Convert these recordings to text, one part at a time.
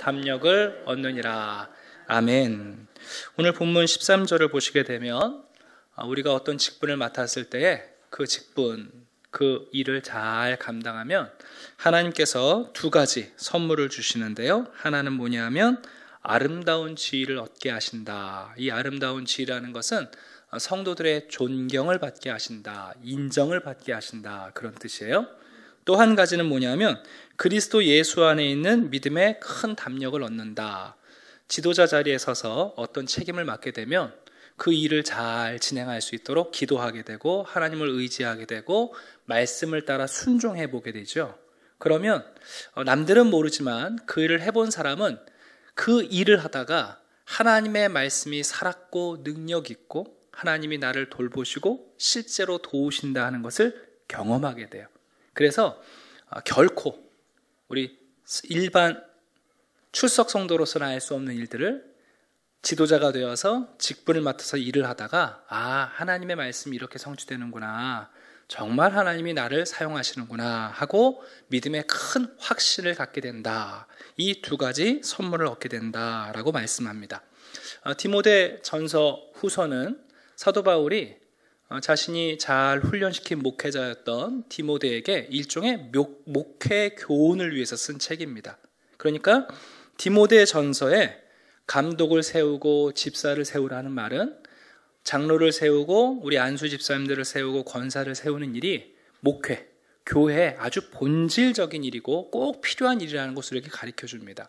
담력을 얻느니라. 아멘. 오늘 본문 13절을 보시게 되면 우리가 어떤 직분을 맡았을 때에 그 직분, 그 일을 잘 감당하면 하나님께서 두 가지 선물을 주시는데요. 하나는 뭐냐면 아름다운 지위를 얻게 하신다. 이 아름다운 지위라는 것은 성도들의 존경을 받게 하신다, 인정을 받게 하신다, 그런 뜻이에요. 또 한 가지는 뭐냐면 그리스도 예수 안에 있는 믿음의 큰 담력을 얻는다. 지도자 자리에 서서 어떤 책임을 맡게 되면 그 일을 잘 진행할 수 있도록 기도하게 되고 하나님을 의지하게 되고 말씀을 따라 순종해 보게 되죠. 그러면 남들은 모르지만 그 일을 해본 사람은 그 일을 하다가 하나님의 말씀이 살았고 능력 있고 하나님이 나를 돌보시고 실제로 도우신다 하는 것을 경험하게 돼요. 그래서 결코 우리 일반 출석 성도로서는 알 수 없는 일들을 지도자가 되어서 직분을 맡아서 일을 하다가 하나님의 말씀이 이렇게 성취되는구나, 정말 하나님이 나를 사용하시는구나 하고 믿음의 큰 확신을 갖게 된다. 이 두 가지 선물을 얻게 된다라고 말씀합니다. 디모데 전서 후서는 사도 바울이 자신이 잘 훈련시킨 목회자였던 디모데에게 일종의 목회 교훈을 위해서 쓴 책입니다. 그러니까 디모데 전서에 감독을 세우고 집사를 세우라는 말은 장로를 세우고 우리 안수 집사님들을 세우고 권사를 세우는 일이 목회, 교회의 아주 본질적인 일이고 꼭 필요한 일이라는 것을 이렇게 가르쳐 줍니다.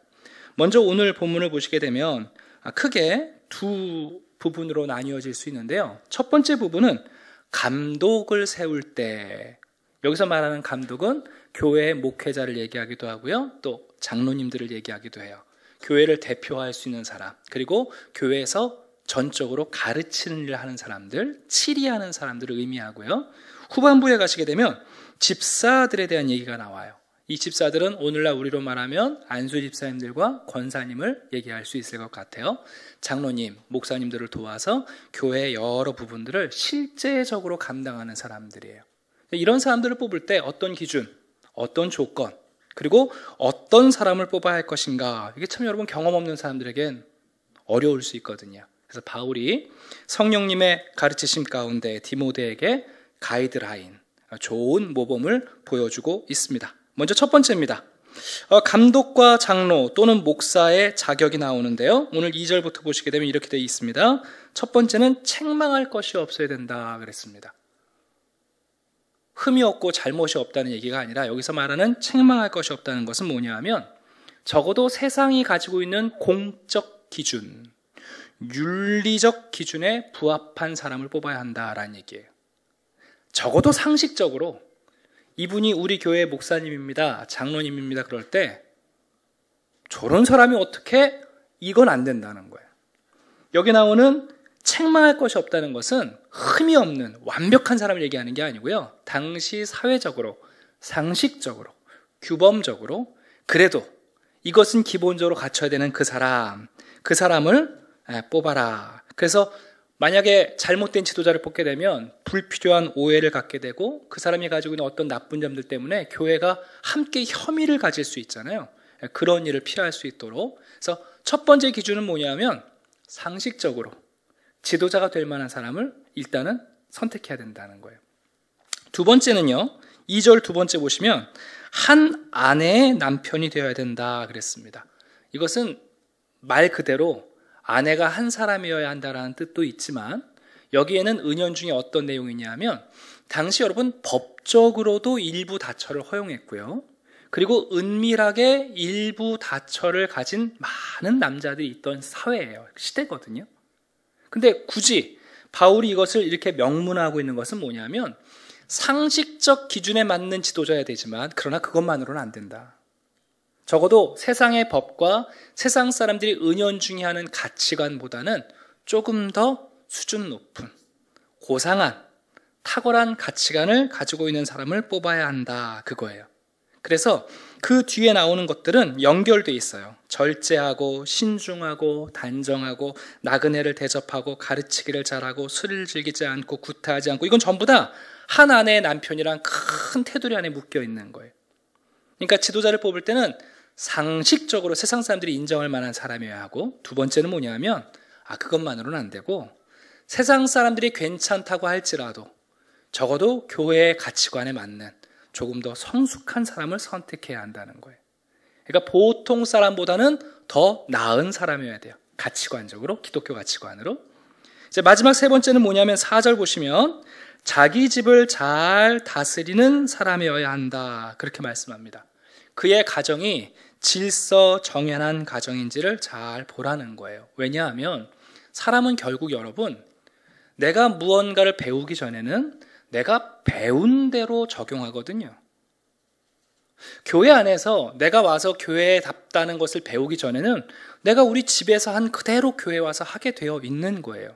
먼저 오늘 본문을 보시게 되면 크게 두 부분으로 나뉘어질 수 있는데요. 첫 번째 부분은 감독을 세울 때, 여기서 말하는 감독은 교회의 목회자를 얘기하기도 하고요, 또 장로님들을 얘기하기도 해요. 교회를 대표할 수 있는 사람, 그리고 교회에서 전적으로 가르치는 일을 하는 사람들, 치리하는 사람들을 의미하고요. 후반부에 가시게 되면 집사들에 대한 얘기가 나와요. 이 집사들은 오늘날 우리로 말하면 안수 집사님들과 권사님을 얘기할 수 있을 것 같아요. 장로님, 목사님들을 도와서 교회의 여러 부분들을 실제적으로 감당하는 사람들이에요. 이런 사람들을 뽑을 때 어떤 기준, 어떤 조건, 그리고 어떤 사람을 뽑아야 할 것인가, 이게 참 여러분 경험 없는 사람들에겐 어려울 수 있거든요. 그래서 바울이 성령님의 가르치심 가운데 디모데에게 가이드라인, 좋은 모범을 보여주고 있습니다. 먼저 첫 번째입니다. 감독과 장로 또는 목사의 자격이 나오는데요. 오늘 2절부터 보시게 되면 이렇게 되어 있습니다. 첫 번째는 책망할 것이 없어야 된다 그랬습니다. 흠이 없고 잘못이 없다는 얘기가 아니라 여기서 말하는 책망할 것이 없다는 것은 뭐냐 하면 적어도 세상이 가지고 있는 공적 기준, 윤리적 기준에 부합한 사람을 뽑아야 한다라는 얘기예요. 적어도 상식적으로 이분이 우리 교회 목사님입니다, 장로님입니다, 그럴 때 저런 사람이 어떻게, 이건 안 된다는 거예요. 여기 나오는 책망할 것이 없다는 것은 흠이 없는 완벽한 사람을 얘기하는 게 아니고요, 당시 사회적으로, 상식적으로, 규범적으로 그래도 이것은 기본적으로 갖춰야 되는 그 사람을 뽑아라. 그래서 만약에 잘못된 지도자를 뽑게 되면 불필요한 오해를 갖게 되고 그 사람이 가지고 있는 어떤 나쁜 점들 때문에 교회가 함께 혐의를 가질 수 있잖아요. 그런 일을 피할 수 있도록. 그래서 첫 번째 기준은 뭐냐면 상식적으로 지도자가 될 만한 사람을 일단은 선택해야 된다는 거예요. 두 번째는요, 2절 두 번째 보시면 한 아내의 남편이 되어야 된다 그랬습니다. 이것은 말 그대로 아내가 한 사람이어야 한다라는 뜻도 있지만 여기에는 은연중에 어떤 내용이냐 하면 당시 여러분 법적으로도 일부 다처를 허용했고요, 그리고 은밀하게 일부 다처를 가진 많은 남자들이 있던 사회예요. 시대거든요. 근데 굳이 바울이 이것을 이렇게 명문화하고 있는 것은 뭐냐면 상식적 기준에 맞는 지도자여야 되지만 그러나 그것만으로는 안 된다. 적어도 세상의 법과 세상 사람들이 은연중에 하는 가치관보다는 조금 더 수준 높은, 고상한, 탁월한 가치관을 가지고 있는 사람을 뽑아야 한다, 그거예요. 그래서 그 뒤에 나오는 것들은 연결되어 있어요. 절제하고 신중하고 단정하고 나그네를 대접하고 가르치기를 잘하고 술을 즐기지 않고 구타하지 않고, 이건 전부 다 한 아내의 남편이란 큰 테두리 안에 묶여 있는 거예요. 그러니까 지도자를 뽑을 때는 상식적으로 세상 사람들이 인정할 만한 사람이어야 하고, 두 번째는 뭐냐면 그것만으로는 안 되고 세상 사람들이 괜찮다고 할지라도 적어도 교회의 가치관에 맞는 조금 더 성숙한 사람을 선택해야 한다는 거예요. 그러니까 보통 사람보다는 더 나은 사람이어야 돼요. 가치관적으로, 기독교 가치관으로. 이제 마지막 세 번째는 뭐냐면 4절 보시면 자기 집을 잘 다스리는 사람이어야 한다, 그렇게 말씀합니다. 그의 가정이 질서 정연한 가정인지를 잘 보라는 거예요. 왜냐하면 사람은 결국 여러분, 내가 무언가를 배우기 전에는 내가 배운 대로 적용하거든요. 교회 안에서 내가 와서 교회답다는 것을 배우기 전에는 내가 우리 집에서 한 그대로 교회 와서 하게 되어 있는 거예요.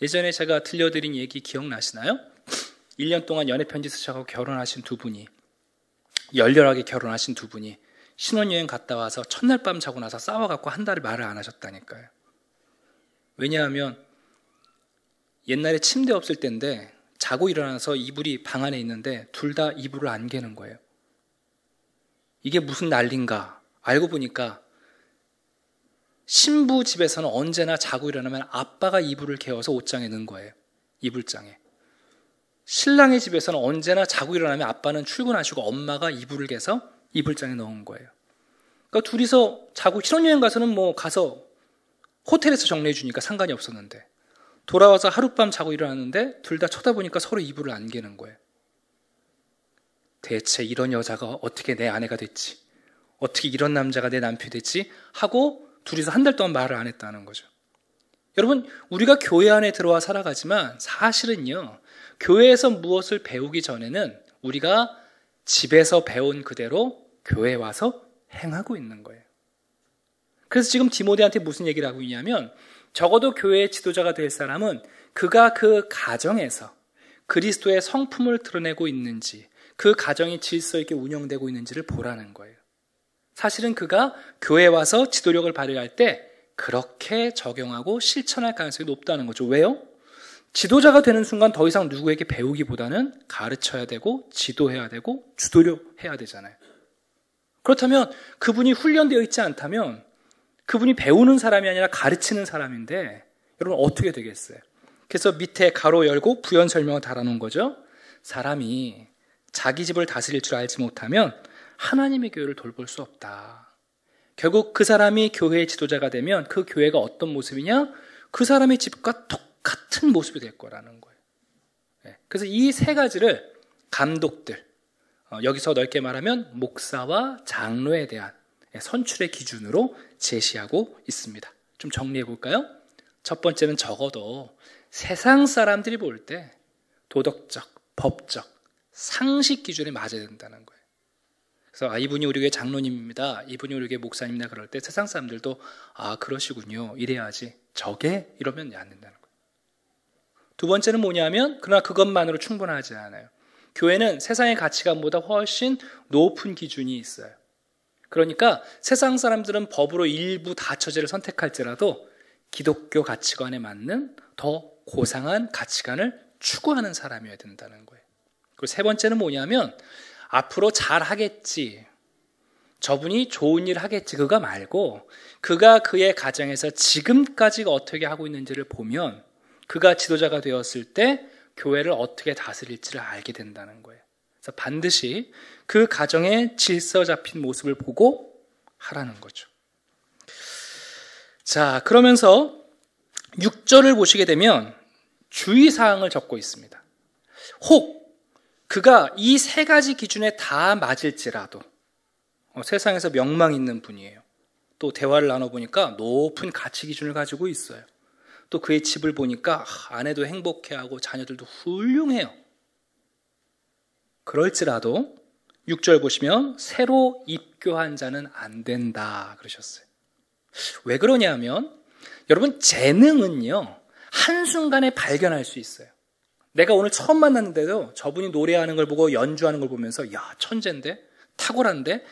예전에 제가 들려드린 얘기 기억나시나요? 1년 동안 연애편지 쓰셔서 결혼하신 두 분이, 열렬하게 결혼하신 두 분이 신혼여행 갔다 와서 첫날 밤 자고 나서 싸워갖고 한 달을 말을 안 하셨다니까요. 왜냐하면 옛날에 침대 없을 때인데 자고 일어나서 이불이 방 안에 있는데 둘 다 이불을 안 개는 거예요. 이게 무슨 난리인가 알고 보니까 신부 집에서는 언제나 자고 일어나면 아빠가 이불을 개어서 옷장에 넣은 거예요. 이불장에. 신랑의 집에서는 언제나 자고 일어나면 아빠는 출근하시고 엄마가 이불을 개서 이불장에 넣은 거예요. 그러니까 둘이서 자고 신혼여행 가서는 뭐 가서 호텔에서 정리해 주니까 상관이 없었는데 돌아와서 하룻밤 자고 일어났는데 둘 다 쳐다보니까 서로 이불을 안 개는 거예요. 대체 이런 여자가 어떻게 내 아내가 됐지? 어떻게 이런 남자가 내 남편이 됐지? 하고 둘이서 한 달 동안 말을 안 했다는 거죠. 여러분, 우리가 교회 안에 들어와 살아가지만 사실은요, 교회에서 무엇을 배우기 전에는 우리가 집에서 배운 그대로 교회에 와서 행하고 있는 거예요. 그래서 지금 디모데한테 무슨 얘기를 하고 있냐면 적어도 교회의 지도자가 될 사람은 그가 그 가정에서 그리스도의 성품을 드러내고 있는지, 그 가정이 질서 있게 운영되고 있는지를 보라는 거예요. 사실은 그가 교회에 와서 지도력을 발휘할 때 그렇게 적용하고 실천할 가능성이 높다는 거죠. 왜요? 지도자가 되는 순간 더 이상 누구에게 배우기보다는 가르쳐야 되고 지도해야 되고 주도해야 되잖아요. 그렇다면 그분이 훈련되어 있지 않다면 그분이 배우는 사람이 아니라 가르치는 사람인데 여러분 어떻게 되겠어요? 그래서 밑에 가로 열고 부연 설명을 달아놓은 거죠. 사람이 자기 집을 다스릴 줄 알지 못하면 하나님의 교회를 돌볼 수 없다. 결국 그 사람이 교회의 지도자가 되면 그 교회가 어떤 모습이냐? 그 사람의 집과 똑같은 모습이 될 거라는 거예요. 그래서 이 세 가지를 감독들, 여기서 넓게 말하면 목사와 장로에 대한 선출의 기준으로 제시하고 있습니다. 좀 정리해 볼까요? 첫 번째는 적어도 세상 사람들이 볼 때 도덕적, 법적, 상식 기준에 맞아야 된다는 거예요. 그래서 이분이 우리 교회 장로님입니다. 이분이 우리 교회 목사님이다 그럴 때 세상 사람들도 그러시군요. 이래야지. 저게 이러면 안 된다는 거예요. 두 번째는 뭐냐면 그러나 그것만으로 충분하지 않아요. 교회는 세상의 가치관보다 훨씬 높은 기준이 있어요. 그러니까 세상 사람들은 법으로 일부 다처제를 선택할지라도 기독교 가치관에 맞는 더 고상한 가치관을 추구하는 사람이어야 된다는 거예요. 그리고 세 번째는 뭐냐면 앞으로 잘하겠지, 저분이 좋은 일 하겠지, 그가 말고 그가 그의 가정에서 지금까지 어떻게 하고 있는지를 보면 그가 지도자가 되었을 때 교회를 어떻게 다스릴지를 알게 된다는 거예요. 그래서 반드시 그 가정의 질서 잡힌 모습을 보고 하라는 거죠. 자, 그러면서 6절을 보시게 되면 주의사항을 적고 있습니다. 혹 그가 이 세 가지 기준에 다 맞을지라도 세상에서 명망 있는 분이에요. 또 대화를 나눠보니까 높은 가치 기준을 가지고 있어요. 또 그의 집을 보니까 아내도 행복해하고 자녀들도 훌륭해요. 그럴지라도 6절 보시면 새로 입교한 자는 안 된다 그러셨어요. 왜 그러냐면 여러분 재능은요 한순간에 발견할 수 있어요. 내가 오늘 처음 만났는데도 저분이 노래하는 걸 보고 연주하는 걸 보면서 야 천재인데 탁월한데,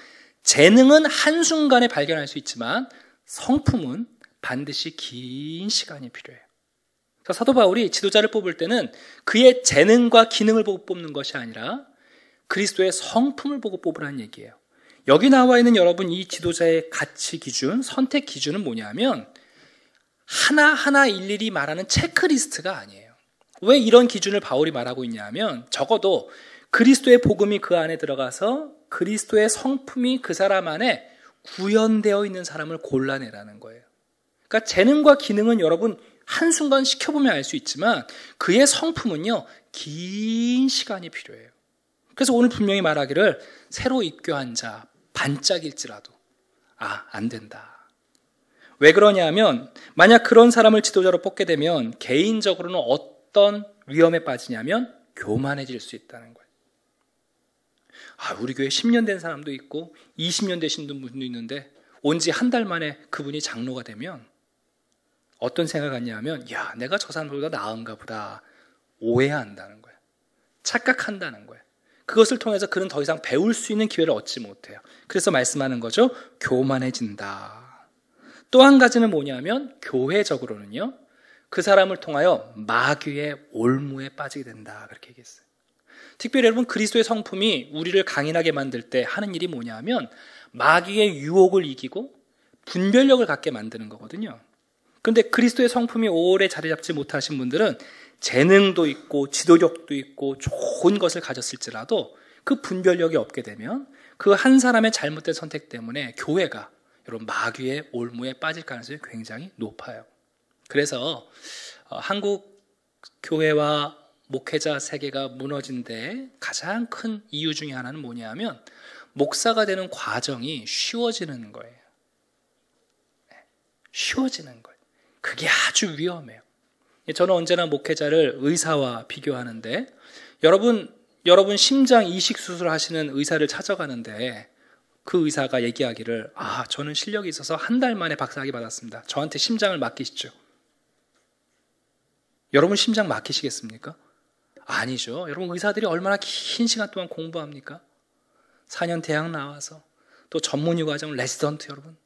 재능은 한순간에 발견할 수 있지만 성품은 반드시 긴 시간이 필요해요. 그래서 사도 바울이 지도자를 뽑을 때는 그의 재능과 기능을 보고 뽑는 것이 아니라 그리스도의 성품을 보고 뽑으라는 얘기예요. 여기 나와 있는 여러분 이 지도자의 가치 기준, 선택 기준은 뭐냐면 하나하나 일일이 말하는 체크리스트가 아니에요. 왜 이런 기준을 바울이 말하고 있냐면 적어도 그리스도의 복음이 그 안에 들어가서 그리스도의 성품이 그 사람 안에 구현되어 있는 사람을 골라내라는 거예요. 그러니까 재능과 기능은 여러분 한순간 시켜보면 알 수 있지만 그의 성품은요, 긴 시간이 필요해요. 그래서 오늘 분명히 말하기를 새로 입교한 자, 반짝일지라도 안 된다. 왜 그러냐면 만약 그런 사람을 지도자로 뽑게 되면 개인적으로는 어떤 위험에 빠지냐면 교만해질 수 있다는 거예요. 우리 교회 10년 된 사람도 있고 20년 되신 분도 있는데 온 지 한 달 만에 그분이 장로가 되면 어떤 생각을 갖냐면 내가 저 사람보다 나은가 보다 오해한다는 거예요. 착각한다는 거예요. 그것을 통해서 그는 더 이상 배울 수 있는 기회를 얻지 못해요. 그래서 말씀하는 거죠. 교만해진다. 또 한 가지는 뭐냐면 교회적으로는요, 그 사람을 통하여 마귀의 올무에 빠지게 된다. 그렇게 얘기했어요. 특별히 여러분 그리스도의 성품이 우리를 강인하게 만들 때 하는 일이 뭐냐면 마귀의 유혹을 이기고 분별력을 갖게 만드는 거거든요. 그런데 그리스도의 성품이 오래 자리 잡지 못하신 분들은 재능도 있고 지도력도 있고 좋은 것을 가졌을지라도 그 분별력이 없게 되면 그 한 사람의 잘못된 선택 때문에 교회가 여러분 마귀의 올무에 빠질 가능성이 굉장히 높아요. 그래서 한국 교회와 목회자 세계가 무너진 데 가장 큰 이유 중에 하나는 뭐냐면 목사가 되는 과정이 쉬워지는 거예요. 쉬워지는 거예요. 그게 아주 위험해요. 저는 언제나 목회자를 의사와 비교하는데 여러분 심장 이식 수술 하시는 의사를 찾아가는데 그 의사가 얘기하기를 저는 실력이 있어서 한 달 만에 박사학위 받았습니다. 저한테 심장을 맡기시죠. 여러분 심장 맡기시겠습니까? 아니죠. 여러분 의사들이 얼마나 긴 시간 동안 공부합니까? 4년 대학 나와서 또 전문의 과정 레지던트 여러분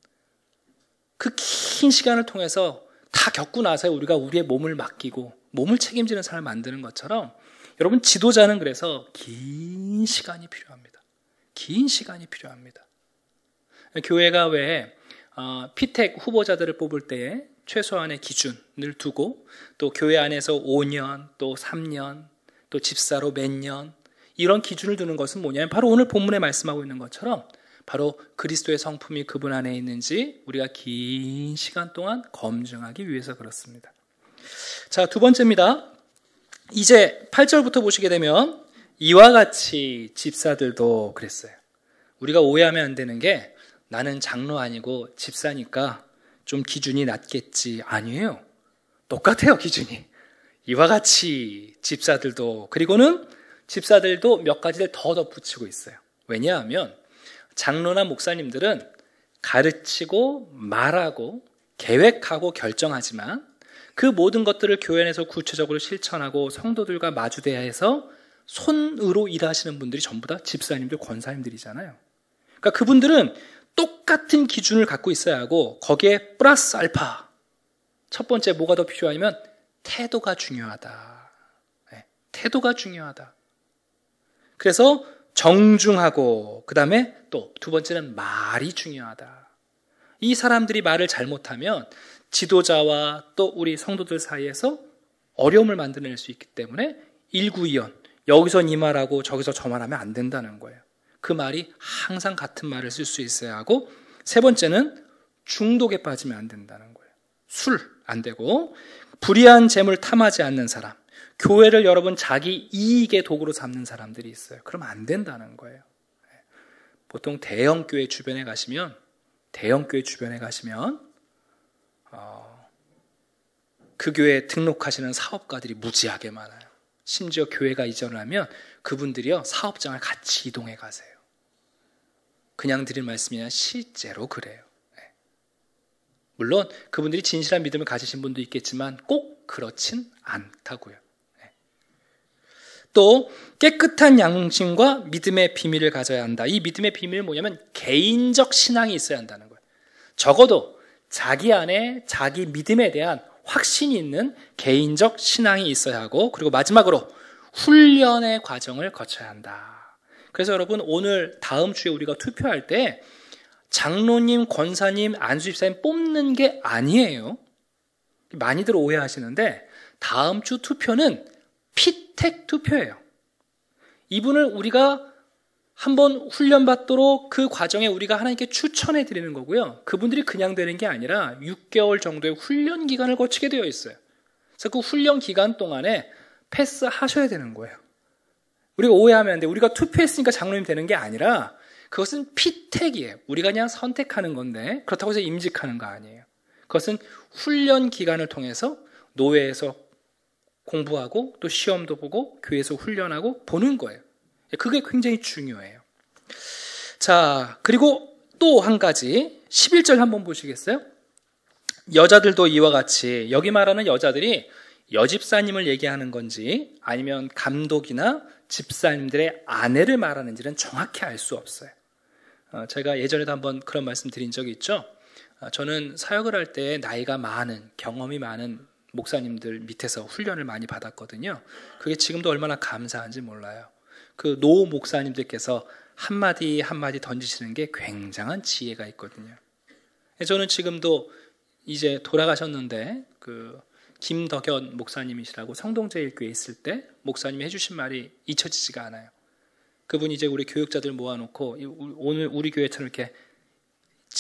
그 긴 시간을 통해서 다 겪고 나서 우리가 우리의 몸을 맡기고 몸을 책임지는 사람을 만드는 것처럼 여러분 지도자는 그래서 긴 시간이 필요합니다. 긴 시간이 필요합니다. 교회가 왜 피택 후보자들을 뽑을 때에 최소한의 기준을 두고 또 교회 안에서 5년 또 3년 또 집사로 몇 년 이런 기준을 두는 것은 뭐냐면 바로 오늘 본문에 말씀하고 있는 것처럼 바로 그리스도의 성품이 그분 안에 있는지 우리가 긴 시간 동안 검증하기 위해서 그렇습니다. 자, 두 번째입니다. 이제 8절부터 보시게 되면 이와 같이 집사들도 그랬어요. 우리가 오해하면 안 되는 게 나는 장로 아니고 집사니까 좀 기준이 낮겠지. 아니에요. 똑같아요, 기준이. 이와 같이 집사들도, 그리고는 집사들도 몇 가지를 더 덧붙이고 있어요. 왜냐하면 장로나 목사님들은 가르치고 말하고 계획하고 결정하지만 그 모든 것들을 교회 안에서 구체적으로 실천하고 성도들과 마주대야 해서 손으로 일하시는 분들이 전부 다 집사님들, 권사님들이잖아요. 그러니까 그분들은 똑같은 기준을 갖고 있어야 하고 거기에 플러스 알파. 첫 번째 뭐가 더 필요하냐면 태도가 중요하다. 네, 태도가 중요하다. 그래서 정중하고 그 다음에 또 두 번째는 말이 중요하다. 이 사람들이 말을 잘못하면 지도자와 또 우리 성도들 사이에서 어려움을 만들어낼 수 있기 때문에 일구이연 여기선 이 말하고 저기서 저 말하면 안 된다는 거예요. 그 말이 항상 같은 말을 쓸 수 있어야 하고 세 번째는 중독에 빠지면 안 된다는 거예요. 술 안 되고 불의한 재물 탐하지 않는 사람, 교회를 여러분 자기 이익의 도구로 삼는 사람들이 있어요. 그러면 안 된다는 거예요. 보통 대형교회 주변에 가시면 그 교회에 등록하시는 사업가들이 무지하게 많아요. 심지어 교회가 이전을 하면 그분들이요 사업장을 같이 이동해 가세요. 그냥 드릴 말씀이 아니라 실제로 그래요. 물론 그분들이 진실한 믿음을 가지신 분도 있겠지만 꼭 그렇진 않다고요. 또 깨끗한 양심과 믿음의 비밀을 가져야 한다. 이 믿음의 비밀은 뭐냐면 개인적 신앙이 있어야 한다는 거예요. 적어도 자기 안에 자기 믿음에 대한 확신이 있는 개인적 신앙이 있어야 하고 그리고 마지막으로 훈련의 과정을 거쳐야 한다. 그래서 여러분 오늘 다음 주에 우리가 투표할 때 장로님, 권사님, 안수집사님 뽑는 게 아니에요. 많이들 오해하시는데 다음 주 투표는 피택 투표예요. 이분을 우리가 한번 훈련받도록 그 과정에 우리가 하나님께 추천해 드리는 거고요. 그분들이 그냥 되는 게 아니라 6개월 정도의 훈련 기간을 거치게 되어 있어요. 그래서 그 훈련 기간 동안에 패스하셔야 되는 거예요. 우리가 오해하면 안 돼. 우리가 투표했으니까 장로님 되는 게 아니라 그것은 피택이에요. 우리가 그냥 선택하는 건데 그렇다고 해서 임직하는 거 아니에요. 그것은 훈련 기간을 통해서 노회에서 공부하고 또 시험도 보고 교회에서 훈련하고 보는 거예요. 그게 굉장히 중요해요. 자, 그리고 또 한 가지 11절 한번 보시겠어요? 여자들도 이와 같이, 여기 말하는 여자들이 여집사님을 얘기하는 건지 아니면 감독이나 집사님들의 아내를 말하는지는 정확히 알 수 없어요. 제가 예전에도 한번 그런 말씀 드린 적이 있죠. 저는 사역을 할 때 나이가 많은, 경험이 많은 목사님들 밑에서 훈련을 많이 받았거든요. 그게 지금도 얼마나 감사한지 몰라요. 그 노 목사님들께서 한마디 한마디 던지시는 게 굉장한 지혜가 있거든요. 저는 지금도 이제 돌아가셨는데 그 김덕현 목사님이시라고 성동제일교회에 있을 때 목사님이 해주신 말이 잊혀지지가 않아요. 그분이 이제 우리 교육자들 모아놓고 오늘 우리 교회처럼 이렇게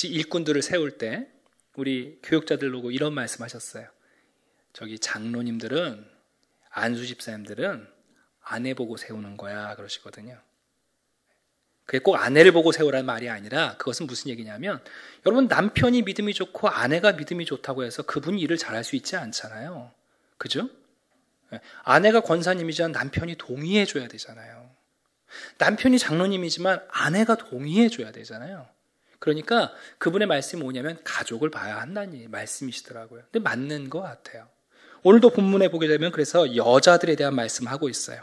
일꾼들을 세울 때 우리 교육자들 보고 이런 말씀하셨어요. 저기 장로님들은, 안수집사님들은 아내 보고 세우는 거야 그러시거든요. 그게 꼭 아내를 보고 세우라는 말이 아니라 그것은 무슨 얘기냐면 여러분 남편이 믿음이 좋고 아내가 믿음이 좋다고 해서 그분이 일을 잘할 수 있지 않잖아요. 그죠? 아내가 권사님이지만 남편이 동의해 줘야 되잖아요. 남편이 장로님이지만 아내가 동의해 줘야 되잖아요. 그러니까 그분의 말씀이 뭐냐면 가족을 봐야 한다는 말씀이시더라고요. 근데 맞는 것 같아요. 오늘도 본문에 보게 되면 그래서 여자들에 대한 말씀을 하고 있어요.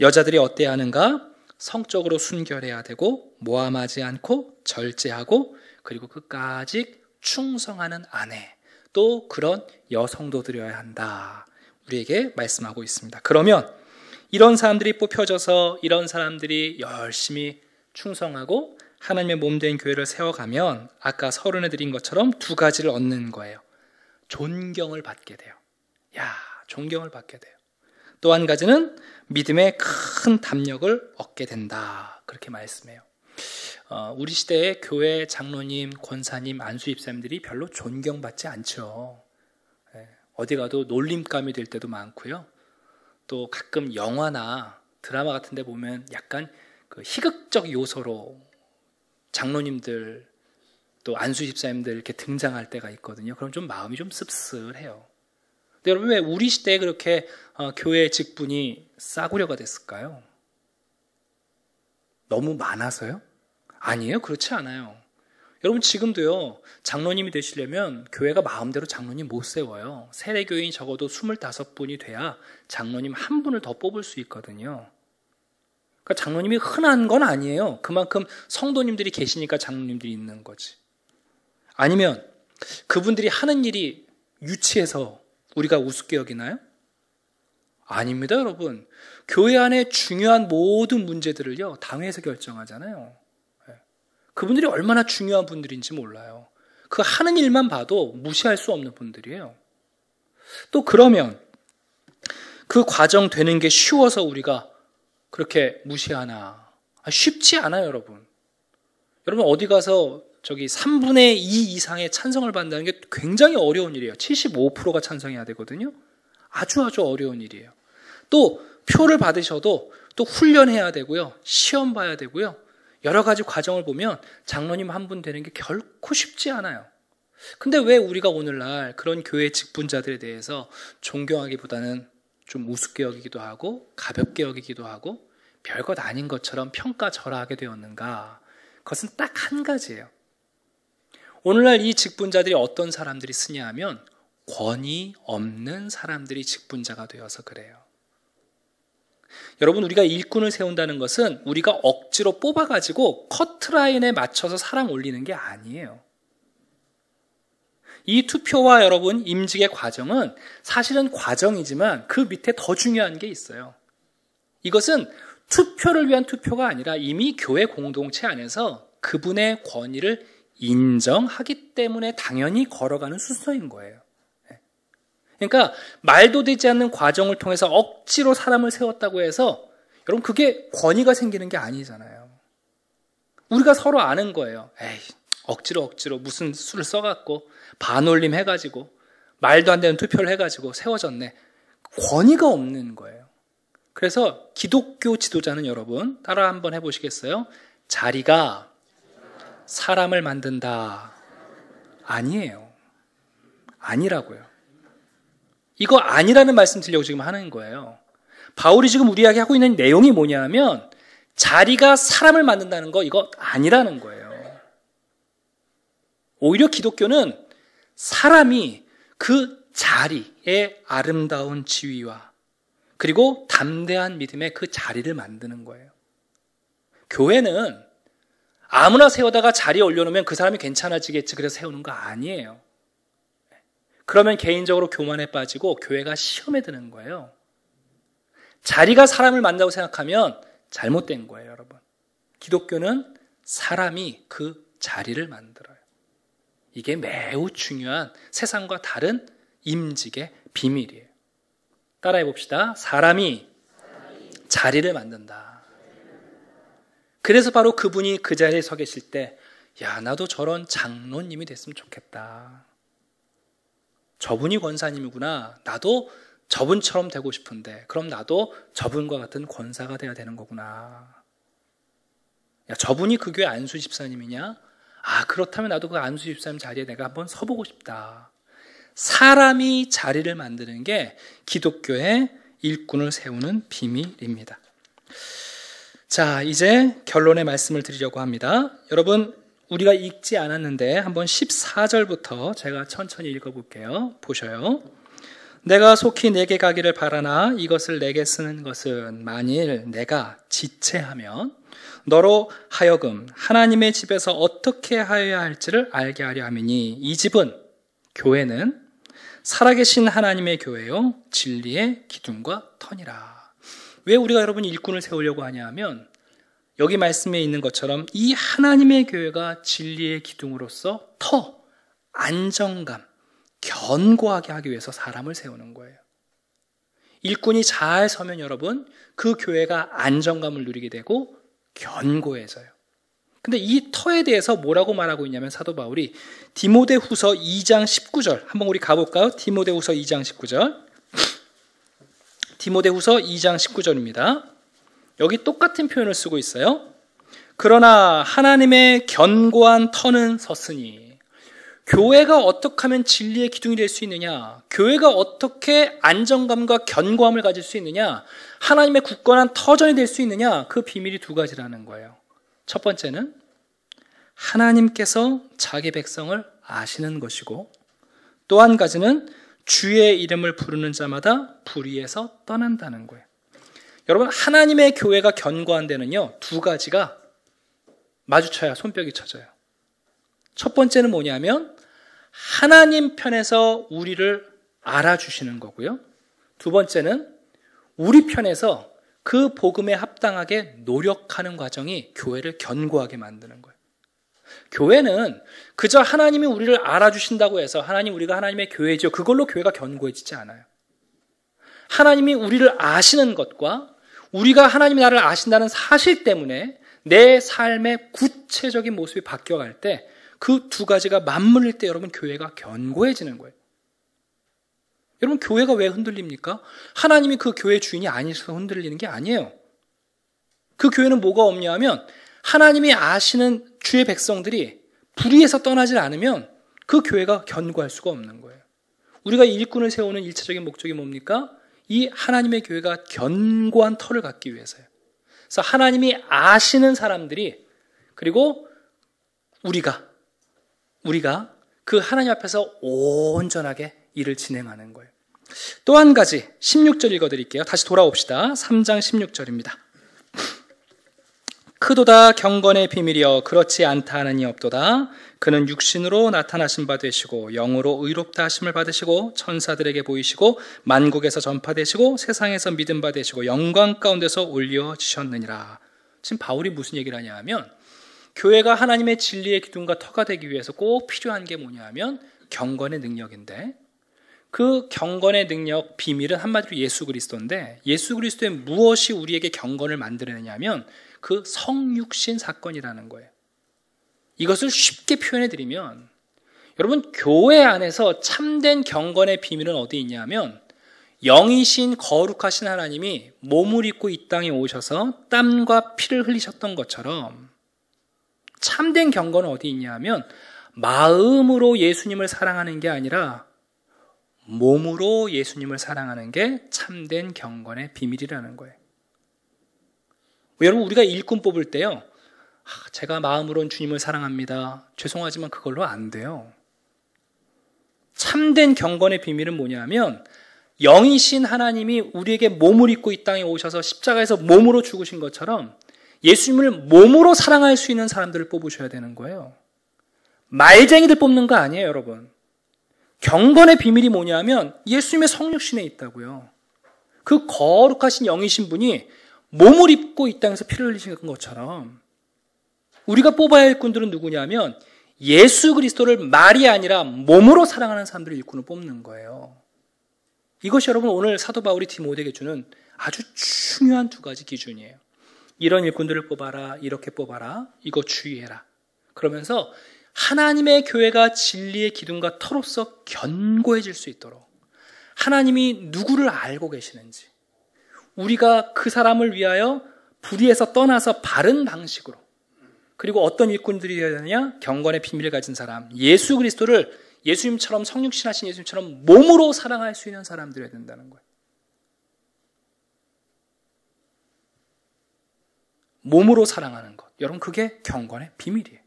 여자들이 어때야 하는가? 성적으로 순결해야 되고 모함하지 않고 절제하고 그리고 끝까지 충성하는 아내, 또 그런 여성도 되어야 한다. 우리에게 말씀하고 있습니다. 그러면 이런 사람들이 뽑혀져서 이런 사람들이 열심히 충성하고 하나님의 몸된 교회를 세워가면 아까 서론에 드린 것처럼 두 가지를 얻는 거예요. 존경을 받게 돼요. 존경을 받게 돼요. 또 한 가지는 믿음의 큰 담력을 얻게 된다. 그렇게 말씀해요. 우리 시대의 교회 장로님, 권사님, 안수집사님들이 별로 존경받지 않죠. 어디 가도 놀림감이 될 때도 많고요. 또 가끔 영화나 드라마 같은 데 보면 약간 그 희극적 요소로 장로님들 또 안수집사님들 이렇게 등장할 때가 있거든요. 그럼 좀 마음이 좀 씁쓸해요. 근데 여러분 왜 우리 시대에 그렇게 교회 직분이 싸구려가 됐을까요? 너무 많아서요? 아니에요. 그렇지 않아요. 여러분 지금도요. 장로님이 되시려면 교회가 마음대로 장로님 못 세워요. 세례교인이 적어도 25분이 돼야 장로님 한 분을 더 뽑을 수 있거든요. 그러니까 장로님이 흔한 건 아니에요. 그만큼 성도님들이 계시니까 장로님들이 있는 거지. 아니면 그분들이 하는 일이 유치해서 우리가 우습게 여기나요? 아닙니다, 여러분. 교회 안에 중요한 모든 문제들을요, 당회에서 결정하잖아요. 그분들이 얼마나 중요한 분들인지 몰라요. 그 하는 일만 봐도 무시할 수 없는 분들이에요. 또 그러면 그 과정 되는 게 쉬워서 우리가 그렇게 무시하나? 쉽지 않아요, 여러분. 여러분 어디 가서 저기 3분의 2 이상의 찬성을 받는다는 게 굉장히 어려운 일이에요. 75%가 찬성해야 되거든요. 아주 어려운 일이에요. 또 표를 받으셔도 또 훈련해야 되고요. 시험 봐야 되고요. 여러 가지 과정을 보면 장로님 한 분 되는 게 결코 쉽지 않아요. 근데 왜 우리가 오늘날 그런 교회 직분자들에 대해서 존경하기보다는 좀 우습게 여기기도 하고 가볍게 여기기도 하고 별것 아닌 것처럼 평가절하하게 되었는가? 그것은 딱 한 가지예요. 오늘날 이 직분자들이 어떤 사람들이 쓰냐 하면 권위 없는 사람들이 직분자가 되어서 그래요. 여러분 우리가 일꾼을 세운다는 것은 우리가 억지로 뽑아가지고 커트라인에 맞춰서 사람 올리는 게 아니에요. 이 투표와 여러분 임직의 과정은 사실은 과정이지만 그 밑에 더 중요한 게 있어요. 이것은 투표를 위한 투표가 아니라 이미 교회 공동체 안에서 그분의 권위를 인정하기 때문에 당연히 걸어가는 순서인 거예요. 그러니까 말도 되지 않는 과정을 통해서 억지로 사람을 세웠다고 해서 여러분 그게 권위가 생기는 게 아니잖아요. 우리가 서로 아는 거예요. 에이, 억지로 무슨 수를 써갖고 반올림 해가지고 말도 안 되는 투표를 해가지고 세워졌네. 권위가 없는 거예요. 그래서 기독교 지도자는 여러분 따라 한번 해보시겠어요? 자리가 사람을 만든다. 아니에요. 아니라고요. 이거 아니라는 말씀 드리려고 지금 하는 거예요. 바울이 지금 우리에게 하고 있는 내용이 뭐냐 하면 자리가 사람을 만든다는 거 이거 아니라는 거예요. 오히려 기독교는 사람이 그 자리의 아름다운 지위와 그리고 담대한 믿음의 그 자리를 만드는 거예요. 교회는 아무나 세우다가 자리에 올려놓으면 그 사람이 괜찮아지겠지 그래서 세우는 거 아니에요. 그러면 개인적으로 교만에 빠지고 교회가 시험에 드는 거예요. 자리가 사람을 만든다고 생각하면 잘못된 거예요, 여러분. 기독교는 사람이 그 자리를 만들어요. 이게 매우 중요한 세상과 다른 임직의 비밀이에요. 따라해 봅시다. 사람이 자리를 만든다. 그래서 바로 그분이 그 자리에 서 계실 때, 야, 나도 저런 장로님이 됐으면 좋겠다. 저분이 권사님이구나. 나도 저분처럼 되고 싶은데 그럼 나도 저분과 같은 권사가 돼야 되는 거구나. 야, 저분이 그 교회 안수 집사님이냐? 아, 그렇다면 나도 그 안수 집사님 자리에 내가 한번 서보고 싶다. 사람이 자리를 만드는 게 기독교의 일꾼을 세우는 비밀입니다. 자, 이제 결론의 말씀을 드리려고 합니다. 여러분, 우리가 읽지 않았는데 한번 14절부터 제가 천천히 읽어볼게요. 보셔요. 내가 속히 내게 가기를 바라나 이것을 내게 쓰는 것은 만일 내가 지체하면 너로 하여금 하나님의 집에서 어떻게 하여야 할지를 알게 하려 함이니 이 집은, 교회는 살아계신 하나님의 교회요 진리의 기둥과 터니라. 왜 우리가 여러분 일꾼을 세우려고 하냐 하면 여기 말씀에 있는 것처럼 이 하나님의 교회가 진리의 기둥으로서 터, 안정감, 견고하게 하기 위해서 사람을 세우는 거예요. 일꾼이 잘 서면 여러분 그 교회가 안정감을 누리게 되고 견고해져요. 근데 이 터에 대해서 뭐라고 말하고 있냐면 사도 바울이 디모데후서 2장 19절 한번 우리 가볼까요? 디모데후서 2장 19절 디모데후서 2장 19절입니다. 여기 똑같은 표현을 쓰고 있어요. 그러나 하나님의 견고한 터는 섰으니 교회가 어떻게 하면 진리의 기둥이 될 수 있느냐, 교회가 어떻게 안정감과 견고함을 가질 수 있느냐, 하나님의 굳건한 터전이 될 수 있느냐, 그 비밀이 두 가지라는 거예요. 첫 번째는 하나님께서 자기 백성을 아시는 것이고 또 한 가지는 주의 이름을 부르는 자마다 불의에서 떠난다는 거예요. 여러분, 하나님의 교회가 견고한 데는요 두 가지가 마주쳐야 손뼉이 쳐져요. 첫 번째는 뭐냐면 하나님 편에서 우리를 알아주시는 거고요. 두 번째는 우리 편에서 그 복음에 합당하게 노력하는 과정이 교회를 견고하게 만드는 거예요. 교회는 그저 하나님이 우리를 알아주신다고 해서 하나님 우리가 하나님의 교회죠, 그걸로 교회가 견고해지지 않아요. 하나님이 우리를 아시는 것과 우리가 하나님이 나를 아신다는 사실 때문에 내 삶의 구체적인 모습이 바뀌어갈 때 그 두 가지가 맞물릴 때 여러분 교회가 견고해지는 거예요. 여러분 교회가 왜 흔들립니까? 하나님이 그 교회 주인이 아니셔서 흔들리는 게 아니에요. 그 교회는 뭐가 없냐 하면 하나님이 아시는 주의 백성들이 불의에서 떠나지 않으면 그 교회가 견고할 수가 없는 거예요. 우리가 일꾼을 세우는 일차적인 목적이 뭡니까? 이 하나님의 교회가 견고한 터를 갖기 위해서요. 그래서 하나님이 아시는 사람들이, 그리고 우리가 그 하나님 앞에서 온전하게 일을 진행하는 거예요. 또 한 가지 16절 읽어드릴게요. 다시 돌아옵시다. 3장 16절입니다. 크도다 경건의 비밀이여 그렇지 않다 하느니 없도다. 그는 육신으로 나타나신 바 되시고 영으로 의롭다 하심을 받으시고 천사들에게 보이시고 만국에서 전파되시고 세상에서 믿음 바 되시고 영광 가운데서 올려지셨느니라. 지금 바울이 무슨 얘기를 하냐 하면 교회가 하나님의 진리의 기둥과 터가 되기 위해서 꼭 필요한 게 뭐냐 하면 경건의 능력인데, 그 경건의 능력 비밀은 한마디로 예수 그리스도인데, 예수 그리스도의 무엇이 우리에게 경건을 만들어내냐면 그 성육신 사건이라는 거예요. 이것을 쉽게 표현해 드리면, 여러분 교회 안에서 참된 경건의 비밀은 어디 있냐면 영이신 거룩하신 하나님이 몸을 입고 이 땅에 오셔서 땀과 피를 흘리셨던 것처럼 참된 경건은 어디 있냐면 마음으로 예수님을 사랑하는 게 아니라 몸으로 예수님을 사랑하는 게 참된 경건의 비밀이라는 거예요. 여러분, 우리가 일꾼 뽑을 때요, 제가 마음으로는 주님을 사랑합니다. 죄송하지만 그걸로 안 돼요. 참된 경건의 비밀은 뭐냐면 영이신 하나님이 우리에게 몸을 입고 이 땅에 오셔서 십자가에서 몸으로 죽으신 것처럼 예수님을 몸으로 사랑할 수 있는 사람들을 뽑으셔야 되는 거예요. 말쟁이들 뽑는 거 아니에요, 여러분. 경건의 비밀이 뭐냐면 예수님의 성육신에 있다고요. 그 거룩하신 영이신 분이 몸을 입고 이 땅에서 피를 흘리신 것처럼 우리가 뽑아야 할 일꾼들은 누구냐면 예수 그리스도를 말이 아니라 몸으로 사랑하는 사람들을 일꾼을 뽑는 거예요. 이것이 여러분 오늘 사도 바울이 디모데에게 주는 아주 중요한 두 가지 기준이에요. 이런 일꾼들을 뽑아라, 이렇게 뽑아라, 이거 주의해라. 그러면서 하나님의 교회가 진리의 기둥과 터로서 견고해질 수 있도록 하나님이 누구를 알고 계시는지, 우리가 그 사람을 위하여 불의에서 떠나서 바른 방식으로, 그리고 어떤 일꾼들이 되어야 되느냐? 경건의 비밀을 가진 사람, 예수 그리스도를 예수님처럼 성육신하신 예수님처럼 몸으로 사랑할 수 있는 사람들이어야 된다는 거예요. 몸으로 사랑하는 것. 여러분, 그게 경건의 비밀이에요.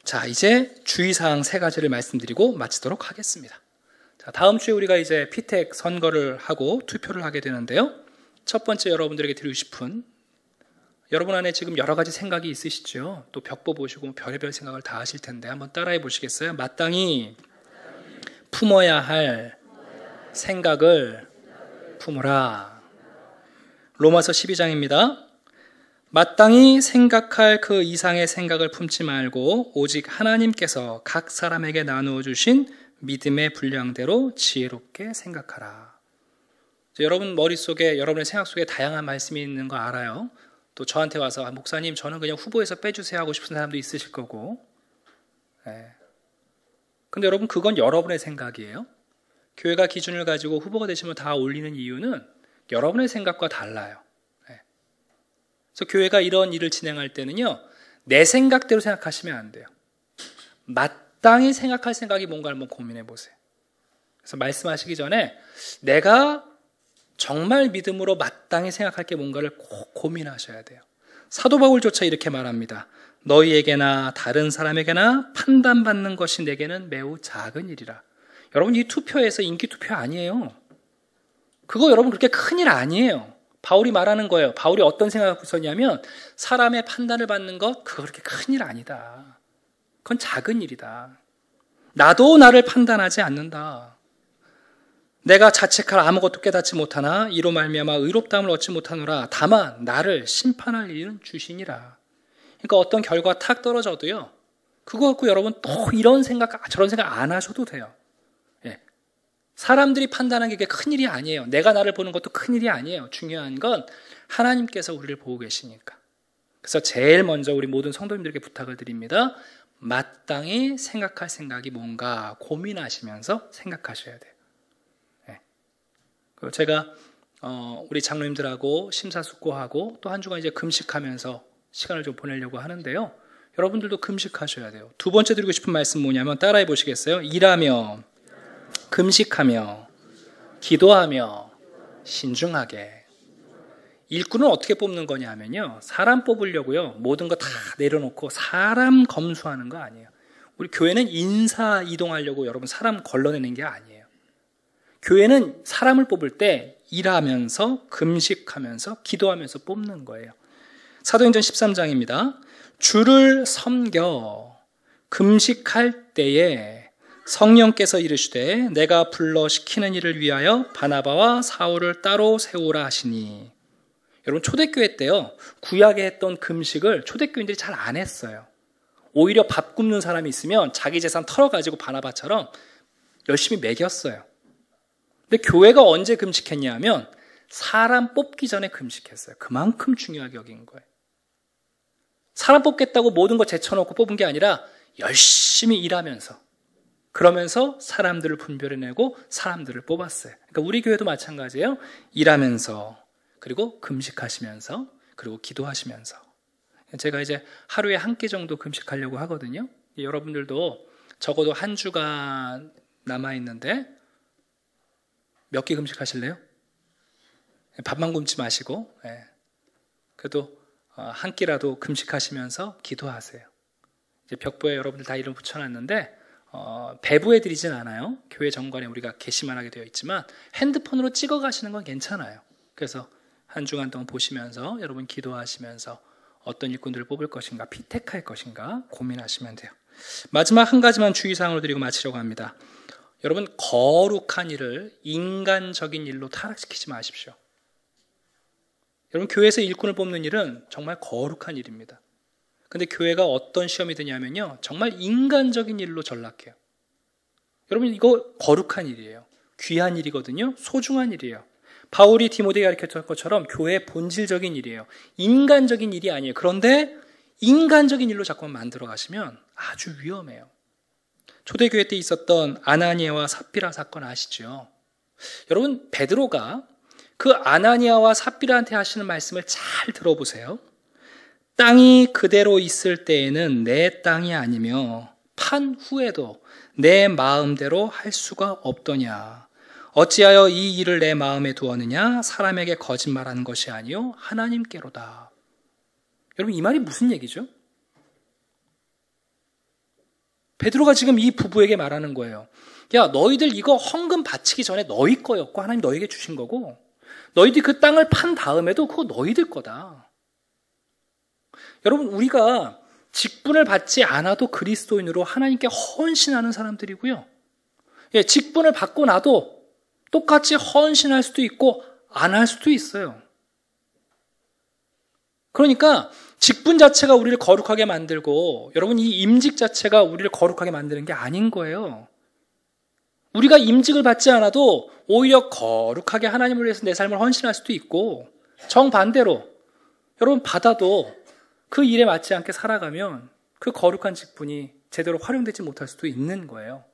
자, 이제 주의사항 3가지를 말씀드리고 마치도록 하겠습니다. 자, 다음 주에 우리가 이제 피택 선거를 하고 투표를 하게 되는데요. 첫 번째 여러분들에게 드리고 싶은, 여러분 안에 지금 여러 가지 생각이 있으시죠? 또 벽보 보시고 별의별 생각을 다 하실 텐데 한번 따라해 보시겠어요? 마땅히 품어야 할 생각을 품으라. 로마서 12장입니다. 마땅히 생각할 그 이상의 생각을 품지 말고 오직 하나님께서 각 사람에게 나누어 주신 믿음의 분량대로 지혜롭게 생각하라. 여러분 머릿속에, 여러분의 생각 속에 다양한 말씀이 있는 거 알아요. 또 저한테 와서 목사님 저는 그냥 후보에서 빼주세요 하고 싶은 사람도 있으실 거고. 근데 여러분 그건 여러분의 생각이에요. 교회가 기준을 가지고 후보가 되시면 다 올리는 이유는 여러분의 생각과 달라요. 그래서 교회가 이런 일을 진행할 때는요, 내 생각대로 생각하시면 안 돼요. 마땅히 생각할 생각이 뭔가 한번 고민해 보세요. 그래서 말씀하시기 전에 내가 정말 믿음으로 마땅히 생각할 게 뭔가를 꼭 고민하셔야 돼요. 사도 바울조차 이렇게 말합니다. 너희에게나 다른 사람에게나 판단받는 것이 내게는 매우 작은 일이라. 여러분, 이 투표에서 인기 투표 아니에요. 그거 여러분 그렇게 큰일 아니에요. 바울이 말하는 거예요. 바울이 어떤 생각을 갖고 있었냐면 사람의 판단을 받는 것, 그거 그렇게 큰일 아니다. 그건 작은 일이다. 나도 나를 판단하지 않는다. 내가 자책할 아무것도 깨닫지 못하나 이로 말미암아 의롭다함을 얻지 못하노라. 다만 나를 심판할 일은 주시니라. 그러니까 어떤 결과 탁 떨어져도요, 그거 갖고 여러분 또 이런 생각 저런 생각 안 하셔도 돼요. 사람들이 판단하는 게 큰일이 아니에요. 내가 나를 보는 것도 큰일이 아니에요. 중요한 건 하나님께서 우리를 보고 계시니까. 그래서 제일 먼저 우리 모든 성도님들에게 부탁을 드립니다. 마땅히 생각할 생각이 뭔가 고민하시면서 생각하셔야 돼요. 그리고 제가 우리 장로님들하고 심사숙고하고 또 한 주간 이제 금식하면서 시간을 좀 보내려고 하는데요. 여러분들도 금식하셔야 돼요. 두 번째 드리고 싶은 말씀 뭐냐면 따라해 보시겠어요? 일하며 금식하며 기도하며 신중하게. 일꾼은 어떻게 뽑는 거냐면요, 사람 뽑으려고요 모든 거 다 내려놓고 사람 검수하는 거 아니에요. 우리 교회는 인사 이동하려고 여러분 사람 걸러내는 게 아니에요. 교회는 사람을 뽑을 때 일하면서 금식하면서 기도하면서 뽑는 거예요. 사도행전 13장입니다. 주를 섬겨 금식할 때에 성령께서 이르시되 내가 불러 시키는 일을 위하여 바나바와 사울을 따로 세우라 하시니. 여러분, 초대교회 때요, 구약에 했던 금식을 초대교인들이 잘 안 했어요. 오히려 밥 굶는 사람이 있으면 자기 재산 털어가지고 바나바처럼 열심히 먹였어요. 근데 교회가 언제 금식했냐 하면 사람 뽑기 전에 금식했어요. 그만큼 중요하게 여긴 거예요. 사람 뽑겠다고 모든 거 제쳐놓고 뽑은 게 아니라 열심히 일하면서, 그러면서 사람들을 분별해내고 사람들을 뽑았어요. 그러니까 우리 교회도 마찬가지예요. 일하면서, 그리고 금식하시면서, 그리고 기도하시면서. 제가 이제 하루에 한 끼 정도 금식하려고 하거든요. 여러분들도 적어도 한 주간 남아있는데 몇 끼 금식하실래요? 밥만 굶지 마시고, 그래도 한 끼라도 금식하시면서 기도하세요. 이제 벽보에 여러분들 다 이름 붙여놨는데 배부해 드리진 않아요. 교회 정관에 우리가 게시만 하게 되어 있지만 핸드폰으로 찍어 가시는 건 괜찮아요. 그래서 한 주간 동안 보시면서 여러분 기도하시면서 어떤 일꾼들을 뽑을 것인가, 피택할 것인가 고민하시면 돼요. 마지막 한 가지만 주의사항을 드리고 마치려고 합니다. 여러분, 거룩한 일을 인간적인 일로 타락시키지 마십시오. 여러분, 교회에서 일꾼을 뽑는 일은 정말 거룩한 일입니다. 근데 교회가 어떤 시험이 드냐면요, 정말 인간적인 일로 전락해요. 여러분, 이거 거룩한 일이에요. 귀한 일이거든요. 소중한 일이에요. 바울이 디모데에게 가르쳤던 것처럼 교회의 본질적인 일이에요. 인간적인 일이 아니에요. 그런데 인간적인 일로 자꾸 만들어 가시면 아주 위험해요. 초대교회 때 있었던 아나니아와 삽비라 사건 아시죠? 여러분, 베드로가 그 아나니아와 삽비라한테 하시는 말씀을 잘 들어보세요. 땅이 그대로 있을 때에는 내 땅이 아니며 판 후에도 내 마음대로 할 수가 없더냐. 어찌하여 이 일을 내 마음에 두었느냐. 사람에게 거짓말하는 것이 아니요 하나님께로다. 여러분, 이 말이 무슨 얘기죠? 베드로가 지금 이 부부에게 말하는 거예요. 야, 너희들 이거 헌금 바치기 전에 너희 거였고 하나님 너희에게 주신 거고, 너희들이 그 땅을 판 다음에도 그거 너희들 거다. 여러분, 우리가 직분을 받지 않아도 그리스도인으로 하나님께 헌신하는 사람들이고요. 직분을 받고 나도 똑같이 헌신할 수도 있고 안 할 수도 있어요. 그러니까 직분 자체가 우리를 거룩하게 만들고, 여러분, 이 임직 자체가 우리를 거룩하게 만드는 게 아닌 거예요. 우리가 임직을 받지 않아도 오히려 거룩하게 하나님을 위해서 내 삶을 헌신할 수도 있고, 정반대로 여러분 받아도 그 일에 맞지 않게 살아가면 그 거룩한 직분이 제대로 활용되지 못할 수도 있는 거예요.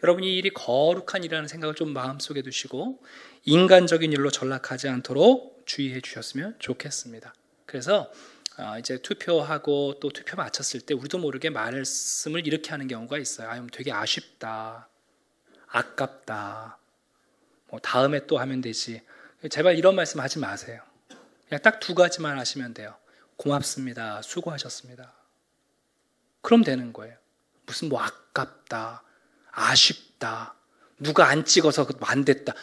여러분이 이 일이 거룩한 일이라는 생각을 좀 마음속에 두시고 인간적인 일로 전락하지 않도록 주의해 주셨으면 좋겠습니다. 그래서 이제 투표하고 또 투표 마쳤을 때 우리도 모르게 말씀을 이렇게 하는 경우가 있어요. 되게 아쉽다, 아깝다, 다음에 또 하면 되지. 제발 이런 말씀 하지 마세요. 그냥 딱 두 가지만 하시면 돼요. 고맙습니다, 수고하셨습니다. 그럼 되는 거예요. 무슨 아깝다, 아쉽다, 누가 안 찍어서 안 됐다.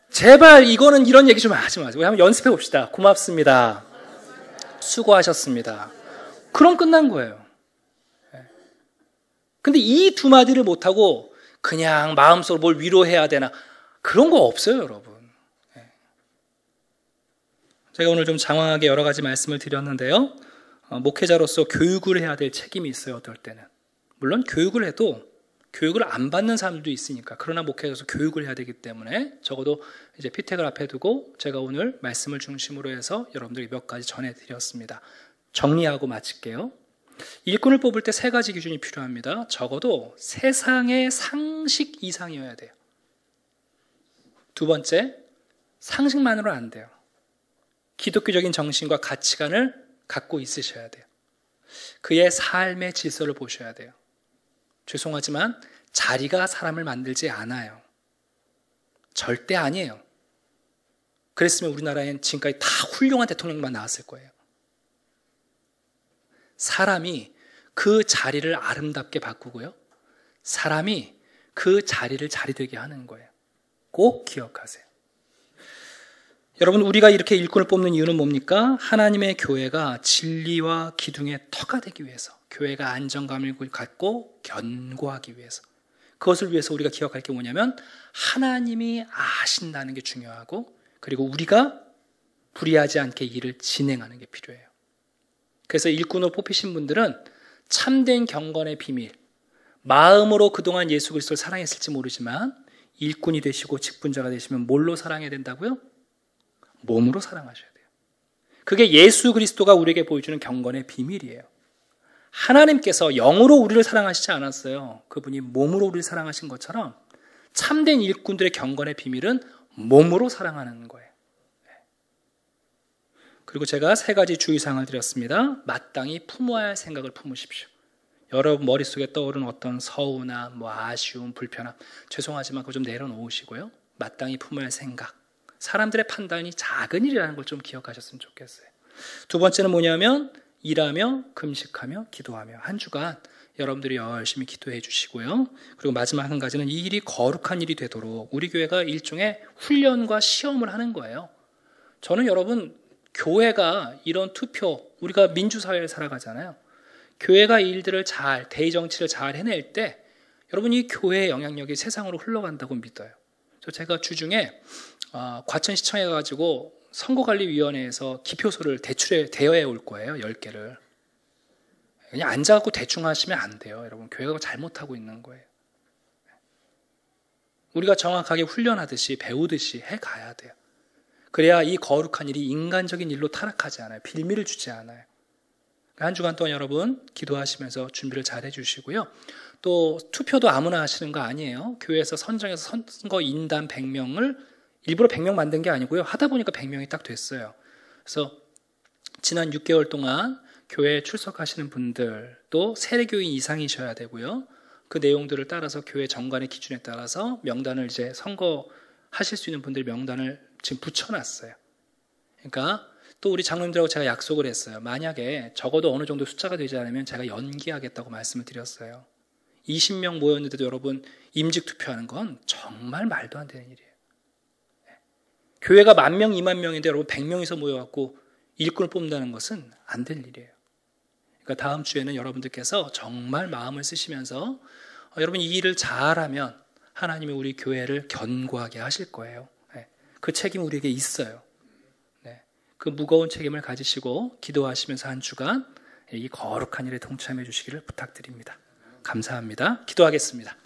제발 이거는 이런 얘기 좀 하지 마세요. 한번 연습해 봅시다. 고맙습니다, 수고하셨습니다. 그럼 끝난 거예요. 근데 이 두 마디를 못하고 그냥 마음속으로 뭘 위로해야 되나, 그런 거 없어요, 여러분. 제가 오늘 좀 장황하게 여러 가지 말씀을 드렸는데요. 목회자로서 교육을 해야 될 책임이 있어요, 어떨 때는. 물론 교육을 해도 교육을 안 받는 사람들도 있으니까. 그러나 목회자로서 교육을 해야 되기 때문에 적어도 이제 피택을 앞에 두고 제가 오늘 말씀을 중심으로 해서 여러분들에게 몇 가지 전해드렸습니다. 정리하고 마칠게요. 일꾼을 뽑을 때 세 가지 기준이 필요합니다. 적어도 세상의 상식 이상이어야 돼요. 두 번째, 상식만으로는 안 돼요. 기독교적인 정신과 가치관을 갖고 있으셔야 돼요. 그의 삶의 질서를 보셔야 돼요. 죄송하지만 자리가 사람을 만들지 않아요. 절대 아니에요. 그랬으면 우리나라엔 지금까지 다 훌륭한 대통령만 나왔을 거예요. 사람이 그 자리를 아름답게 바꾸고요, 사람이 그 자리를 자리되게 하는 거예요. 꼭 기억하세요. 여러분, 우리가 이렇게 일꾼을 뽑는 이유는 뭡니까? 하나님의 교회가 진리와 기둥의 터가 되기 위해서, 교회가 안정감을 갖고 견고하기 위해서, 그것을 위해서 우리가 기억할 게 뭐냐면 하나님이 아신다는 게 중요하고, 그리고 우리가 불의하지 않게 일을 진행하는 게 필요해요. 그래서 일꾼으로 뽑히신 분들은 참된 경건의 비밀, 마음으로 그동안 예수 그리스도를 사랑했을지 모르지만 일꾼이 되시고 직분자가 되시면 뭘로 사랑해야 된다고요? 몸으로 사랑하셔야 돼요. 그게 예수 그리스도가 우리에게 보여주는 경건의 비밀이에요. 하나님께서 영으로 우리를 사랑하시지 않았어요. 그분이 몸으로 우리를 사랑하신 것처럼 참된 일꾼들의 경건의 비밀은 몸으로 사랑하는 거예요. 그리고 제가 3가지 주의사항을 드렸습니다. 마땅히 품어야 할 생각을 품으십시오. 여러분 머릿속에 떠오르는 어떤 서운함, 아쉬움, 불편함, 죄송하지만 그거 좀 내려놓으시고요. 마땅히 품어야 할 생각, 사람들의 판단이 작은 일이라는 걸 좀 기억하셨으면 좋겠어요. 2번째는 뭐냐면 일하며 금식하며 기도하며, 한 주간 여러분들이 열심히 기도해 주시고요. 그리고 마지막 한 가지는 이 일이 거룩한 일이 되도록 우리 교회가 일종의 훈련과 시험을 하는 거예요. 저는 여러분, 교회가 이런 투표, 우리가 민주사회를 살아가잖아요. 교회가 이 일들을 잘, 대의정치를 잘 해낼 때 여러분, 이 교회의 영향력이 세상으로 흘러간다고 믿어요. 제가 주중에 과천시청에 가지고 선거관리위원회에서 기표소를 대여해 올 거예요. 10개를. 그냥 앉아갖고 대충 하시면 안 돼요. 여러분, 교회가 잘못하고 있는 거예요. 우리가 정확하게 훈련하듯이 배우듯이 해가야 돼요. 그래야 이 거룩한 일이 인간적인 일로 타락하지 않아요. 빌미를 주지 않아요. 한 주간 동안 여러분 기도하시면서 준비를 잘 해주시고요. 또 투표도 아무나 하시는 거 아니에요. 교회에서 선정해서 선거인단 100명을 일부러 100명 만든 게 아니고요. 하다 보니까 100명이 딱 됐어요. 그래서 지난 6개월 동안 교회에 출석하시는 분들, 또 세례교인 이상이셔야 되고요. 그 내용들을 따라서 교회 정관의 기준에 따라서 명단을 이제 선거하실 수 있는 분들 명단을 지금 붙여놨어요. 그러니까 또 우리 장로님들하고 제가 약속을 했어요. 만약에 적어도 어느 정도 숫자가 되지 않으면 제가 연기하겠다고 말씀을 드렸어요. 20명 모였는데도 여러분 임직 투표하는 건 정말 말도 안 되는 일이에요. 교회가 10,000명, 20,000명인데 여러분 100명이서 모여갖고 일꾼을 뽑는다는 것은 안 될 일이에요. 그러니까 다음 주에는 여러분들께서 정말 마음을 쓰시면서 여러분 이 일을 잘하면 하나님이 우리 교회를 견고하게 하실 거예요. 그 책임 우리에게 있어요. 그 무거운 책임을 가지시고 기도하시면서 한 주간 이 거룩한 일에 동참해 주시기를 부탁드립니다. 감사합니다. 기도하겠습니다.